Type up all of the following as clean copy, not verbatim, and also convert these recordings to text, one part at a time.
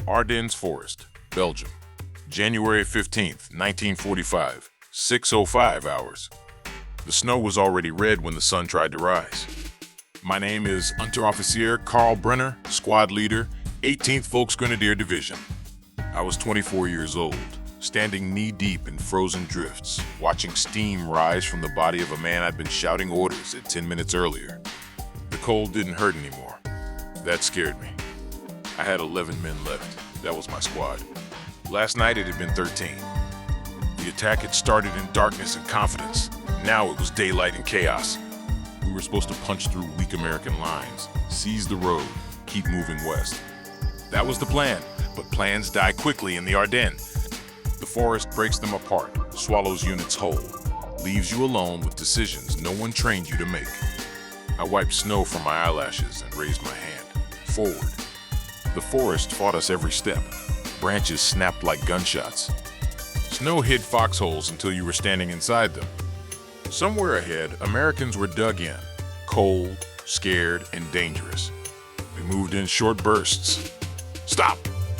Ardennes Forest, Belgium. January 15th, 1945, 6:05 hours. The snow was already red when the sun tried to rise. My name is Unteroffizier Karl Brenner, squad leader, 18th Volksgrenadier Division. I was 24 years old, standing knee-deep in frozen drifts, watching steam rise from the body of a man I'd been shouting orders at 10 minutes earlier. The cold didn't hurt anymore. That scared me. I had 11 men left. That was my squad. Last night it had been 13. The attack had started in darkness and confidence. Now it was daylight and chaos. We were supposed to punch through weak American lines, seize the road, keep moving west. That was the plan, but plans die quickly in the Ardennes. The forest breaks them apart, swallows units whole, leaves you alone with decisions no one trained you to make. I wiped snow from my eyelashes and raised my hand. Forward. The forest fought us every step. Branches snapped like gunshots. Snow hid foxholes until you were standing inside them. Somewhere ahead, Americans were dug in, cold, scared, and dangerous. They moved in short bursts. Stop!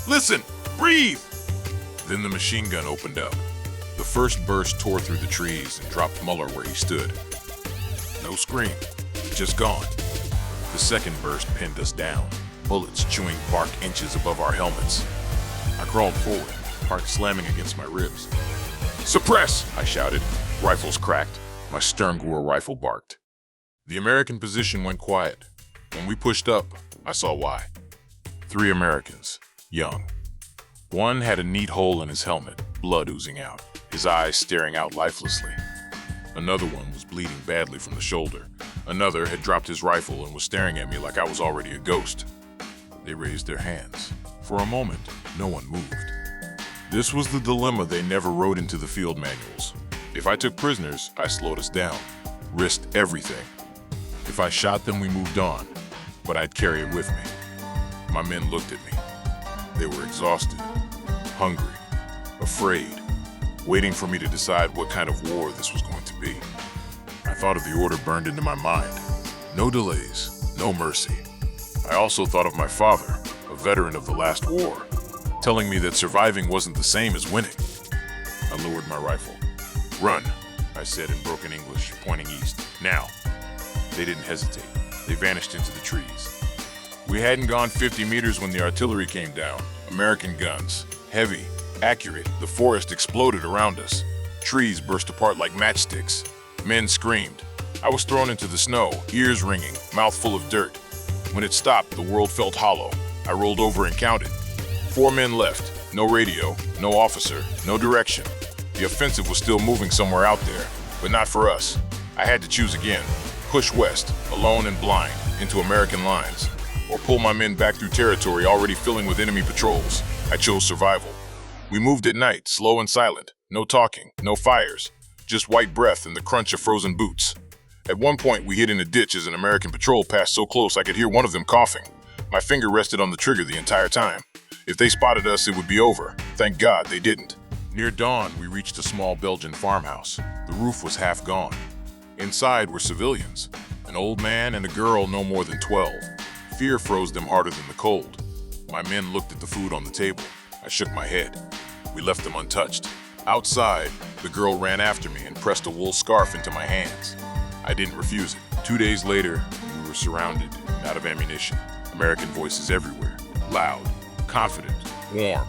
Listen! Breathe! Then the machine gun opened up. The first burst tore through the trees and dropped Muller where he stood. No scream, just gone. The second burst pinned us down, bullets chewing bark inches above our helmets. I crawled forward, heart slamming against my ribs. Suppress! I shouted. Rifles cracked. My Sterngor rifle barked. The American position went quiet. When we pushed up, I saw why. 3 Americans, young. One had a neat hole in his helmet, blood oozing out, his eyes staring out lifelessly. Another one was bleeding badly from the shoulder. Another had dropped his rifle and was staring at me like I was already a ghost. They raised their hands. For a moment, no one moved. This was the dilemma they never wrote into the field manuals. If I took prisoners, I slowed us down, risked everything. If I shot them, we moved on, but I'd carry it with me. My men looked at me. They were exhausted, hungry, afraid, waiting for me to decide what kind of war this was going to be. I thought of the order burned into my mind. No delays, no mercy. I also thought of my father, a veteran of the last war, telling me that surviving wasn't the same as winning. I lowered my rifle. Run, I said in broken English, pointing east. Now. They didn't hesitate. They vanished into the trees. We hadn't gone 50 meters when the artillery came down. American guns. Heavy, accurate. The forest exploded around us. Trees burst apart like matchsticks. Men screamed. I was thrown into the snow, ears ringing, mouth full of dirt. When it stopped, the world felt hollow. I rolled over and counted. 4 men left. No radio, no officer, no direction. The offensive was still moving somewhere out there, but not for us. I had to choose again. Push west, alone and blind, into American lines, or pull my men back through territory already filling with enemy patrols. I chose survival. We moved at night, slow and silent. No talking, no fires, just white breath and the crunch of frozen boots. At one point, we hid in a ditch as an American patrol passed so close I could hear one of them coughing. My finger rested on the trigger the entire time. If they spotted us, it would be over. Thank God they didn't. Near dawn, we reached a small Belgian farmhouse. The roof was half gone. Inside were civilians, an old man and a girl no more than 12. Fear froze them harder than the cold. My men looked at the food on the table. I shook my head. We left them untouched. Outside, the girl ran after me and pressed a wool scarf into my hands. I didn't refuse it. 2 days later, we were surrounded and out of ammunition. American voices everywhere, loud, confident, warm.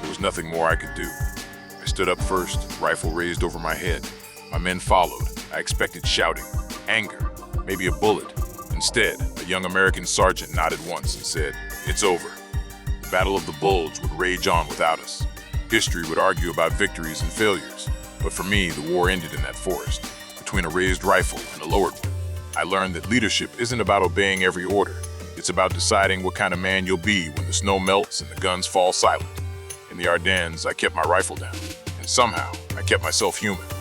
There was nothing more I could do. I stood up first, rifle raised over my head. My men followed. I expected shouting, anger, maybe a bullet. Instead, a young American sergeant nodded once and said, "It's over." The Battle of the Bulge would rage on without us. History would argue about victories and failures. But for me, the war ended in that forest, between a raised rifle and a lowered one. I learned that leadership isn't about obeying every order. It's about deciding what kind of man you'll be when the snow melts and the guns fall silent. In the Ardennes, I kept my rifle down, and somehow, I kept myself human.